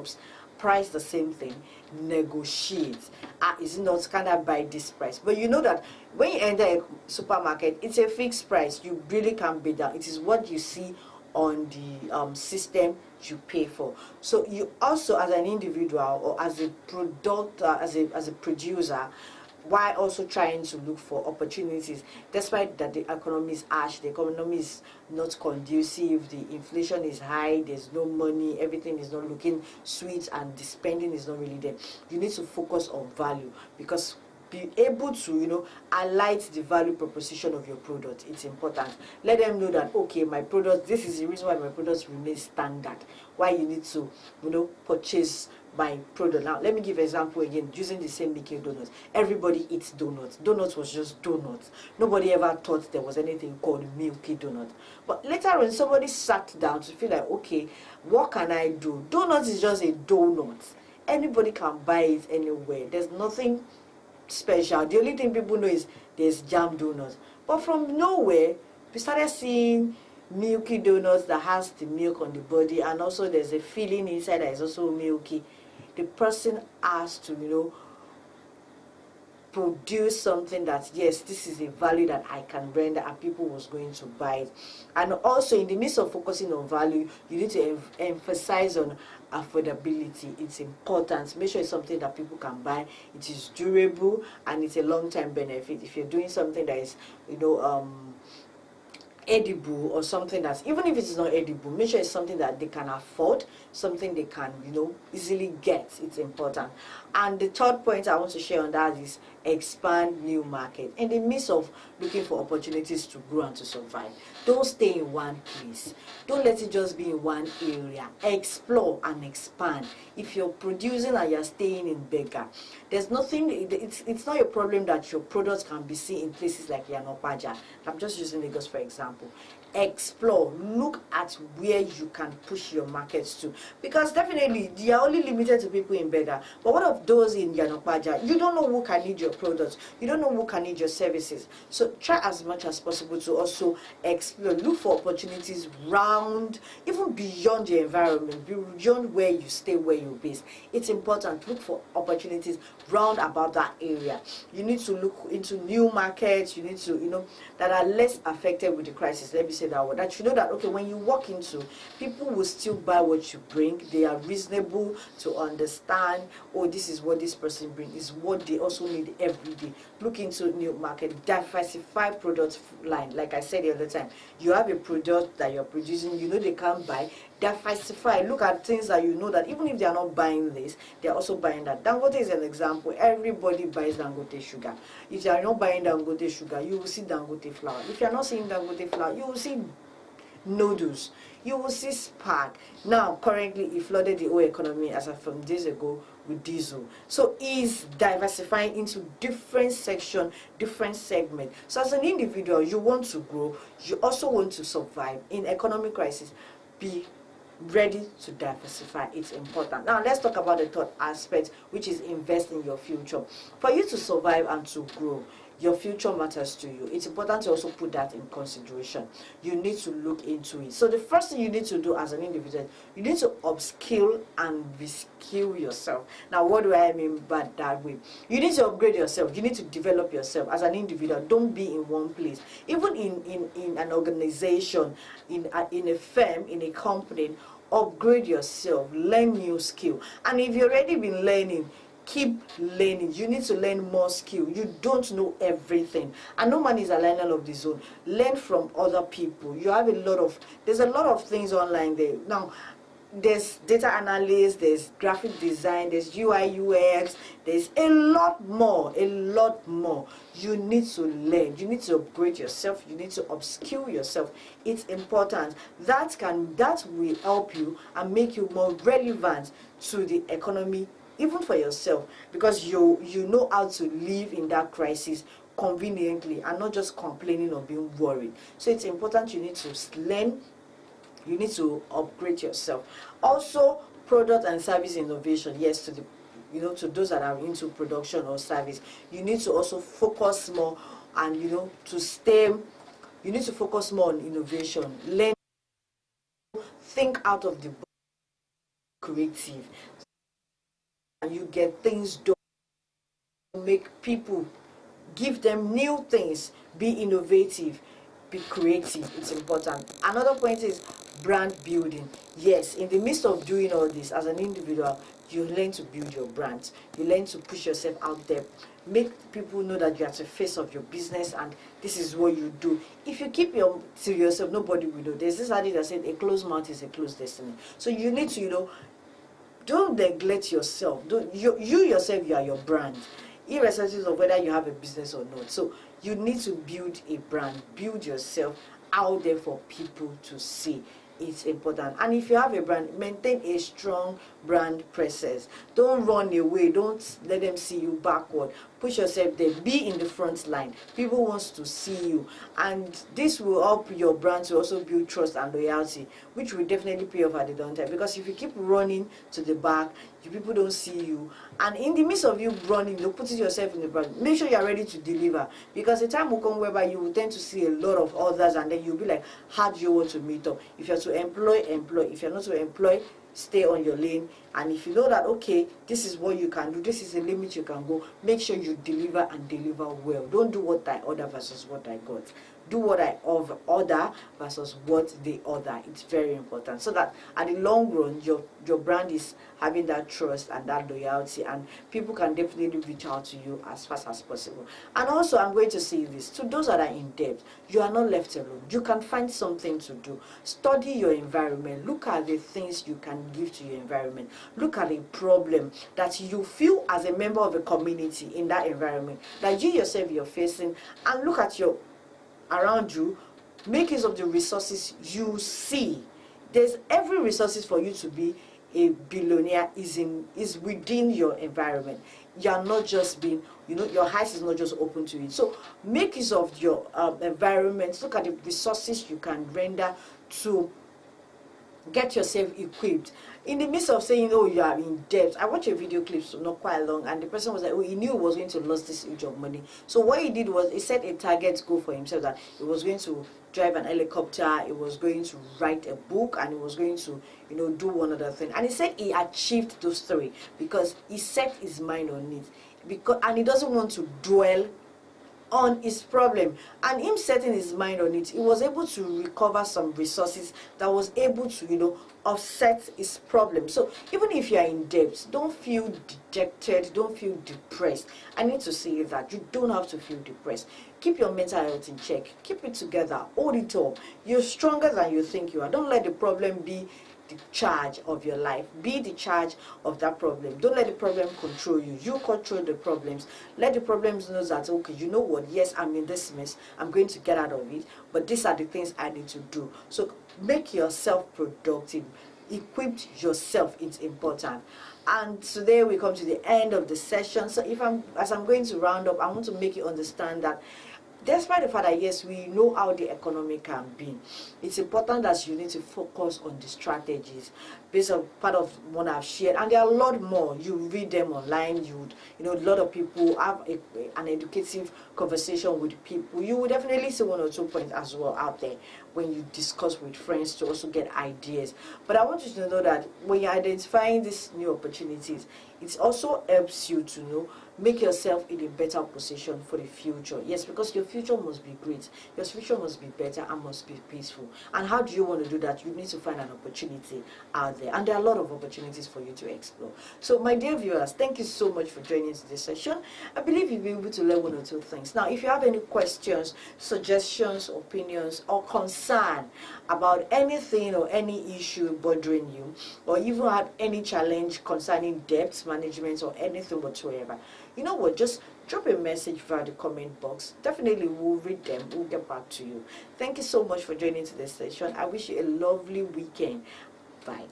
shops, price the same thing, negotiate. Is it not, can I buy this price? But you know that when you enter a supermarket, it's a fixed price. You really can't beat that. It is what you see on the system you pay for. So you also, as an individual or as a product, as a producer, while also trying to look for opportunities, despite that the economy is harsh, the economy is not conducive, the inflation is high, there's no money, everything is not looking sweet, and the spending is not really there. You need to focus on value, because be able to highlight the value proposition of your product. It's important. Let them know that, okay, my product, this is the reason why my products remain standard, why you need to purchase my product. Now let me give an example again, using the same Milky Donuts. Everybody eats donuts. Donuts was just donuts. Nobody ever thought there was anything called Milky Donut. But later on, somebody sat down to feel like, okay, what can I do? Donuts is just a donut. Anybody can buy it anywhere. There's nothing special. The only thing people know is there's jam donuts. But from nowhere, we started seeing Milky Donuts that has the milk on the body, and also there's a filling inside that is also milky. The person has to produce something that, yes, this is a value that I can render, and people was going to buy it. And also, in the midst of focusing on value, you need to emphasize on affordability. It's important. Make sure it's something that people can buy. It is durable, and it's a long-term benefit. If you're doing something that is edible, or something that's, even if it's not edible, make sure it's something that they can afford, something they can easily get. It's important. And the third point I want to share on that is expand new market. In the midst of looking for opportunities to grow and to survive, don't stay in one place. Don't let it just be in one area. Explore and expand. If you're producing and you're staying in Bega, there's nothing, it's not a problem that your products can be seen in places like Yanopaja. I'm just using Lagos for example. Explore, look at where you can push your markets to, because definitely they are only limited to people in Bega. But what of those in Yanopaja? You don't know who can need your products, you don't know who can need your services. So try as much as possible to also explore, look for opportunities round, even beyond your environment, beyond where you stay, where you're based. It's important to look for opportunities round about that area. You need to look into new markets, you need to that are less affected with the crisis. Let me say that word. That you know that, okay, when you walk into, people will still buy what you bring. They are reasonable to understand, oh, this is what this person brings, is what they also need every day. Look into new market, diversify product line. Like I said the other time, you have a product that you're producing, they can't buy. Diversify. Look at things that that even if they are not buying this, they are also buying that. Dangote is an example. Everybody buys Dangote sugar. If you are not buying Dangote sugar, you will see Dangote flour. If you are not seeing Dangote flour, you will see noodles. You will see Spark. Now, currently, it flooded the whole economy as of from days ago with diesel. So is diversifying into different section, different segment. So as an individual, you want to grow. You also want to survive in economic crisis. Be ready to diversify. It's important. Now let's talk about the third aspect, which is invest in your future. For you to survive and to grow, your future matters to you. It's important to also put that in consideration. You need to look into it. So the first thing you need to do as an individual, you need to upskill and reskill yourself. Now, what do I mean by that way? You need to upgrade yourself. You need to develop yourself as an individual. Don't be in one place. Even in an organization, in a firm, in a company, upgrade yourself. Learn new skill. And if you've already been learning, keep learning. You need to learn more skill. You don't know everything, and no man is a learner of his own. Learn from other people. You have there's a lot of things online there now. There's data analysis, there's graphic design, there's UI UX, there's a lot more. You need to learn. You need to upgrade yourself. You need to upskill yourself. It's important. That will help you and make you more relevant to the economy, even for yourself, because you know how to live in that crisis conveniently and not just complaining or being worried. So it's important. You need to learn. You need to upgrade yourself. Also, product and service innovation. Yes, to the to those that are into production or service, you need to also focus more, and you need to focus more on innovation. Learn, think out of the box. creative. And you get things done, make people, give them new things, be innovative, be creative. It's important. Another point is brand building. Yes, in the midst of doing all this as an individual, you learn to build your brand. You learn to push yourself out there, make people know that you are the face of your business and this is what you do. If you keep your to yourself, nobody will know. There's this adage that said a closed mouth is a closed destiny. So you need to, don't neglect yourself. Don't you yourself, you are your brand, irrespective of whether you have a business or not. So you need to build a brand, build yourself out there for people to see. It's important. And if you have a brand, maintain a strong brand presence. Don't run away. Don't let them see you backward. Push yourself there. Be in the front line. People want to see you, and this will help your brand to also build trust and loyalty, which will definitely pay off at the long time. Because if you keep running to the back, people don't see you, and in the midst of you running, you're putting yourself in the brand. Make sure you are ready to deliver, because the time will come whereby you will tend to see a lot of others, and then you'll be like, how do you want to meet up? If you're to employ, if you're not to employ, stay on your lane. And if you know that, okay, this is what you can do, this is the limit you can go, make sure you deliver and deliver well. Don't do what I order versus what I got. Do what I order versus what they order. It's very important, so that at the long run, your brand is having that trust and that loyalty, and people can definitely reach out to you as fast as possible. And also, I'm going to say this to those that are in debt: you are not left alone. You can find something to do. Study your environment. Look at the things you can give to your environment. Look at the problem that you feel as a member of a community in that environment that you yourself you're facing, and look at your around you. Make use of the resources you see. There's every resources for you to be a billionaire is within your environment. You are not just being, your eyes is not just open to it. So make use of your environment. Look at the resources you can render to get yourself equipped. In the midst of saying, oh, you are in debt, I watched a video clip, so not quite long, and the person was like, oh, he knew he was going to lose this huge of money. So what he did was he set a target goal for himself, that he was going to drive an helicopter, he was going to write a book, and he was going to, do one other thing. And he said he achieved those three because he set his mind on it, and he doesn't want to dwell on his problem. And him setting his mind on it, he was able to recover some resources that was able to offset his problem. So even if you are in debt, don't feel dejected, don't feel depressed. I need to say that you don't have to feel depressed. Keep your mental health in check, keep it together, hold it up. You're stronger than you think you are. Don't let the problem be the charge of your life. Be the charge of that problem. Don't let the problem control you. You control the problems. Let the problems know that, okay, you know what, yes, I'm in this mess, I'm going to get out of it, but these are the things I need to do. So make yourself productive. Equip yourself. It's important. And today we come to the end of the session. So as I'm going to round up, I want to make you understand that despite the fact that yes, we know how the economy can be, it's important that you need to focus on the strategies based on part of what I've shared, and there are a lot more. You read them online. A lot of people have an educative conversation with people. You will definitely see one or two points as well out there when you discuss with friends to also get ideas. But I want you to know that when you're identifying these new opportunities, it also helps you to make yourself in a better position for the future. Yes, because your future must be great. Your future must be better and must be peaceful. And how do you want to do that? You need to find an opportunity out there. And there are a lot of opportunities for you to explore. So my dear viewers, thank you so much for joining today's session. I believe you'll be able to learn one or two things. Now, if you have any questions, suggestions, opinions, or concern about anything or any issue bothering you, or even have any challenge concerning debt management or anything whatsoever, you know what, just drop a message via the comment box. Definitely we'll read them, we'll get back to you. Thank you so much for joining today's session. I wish you a lovely weekend. Bye.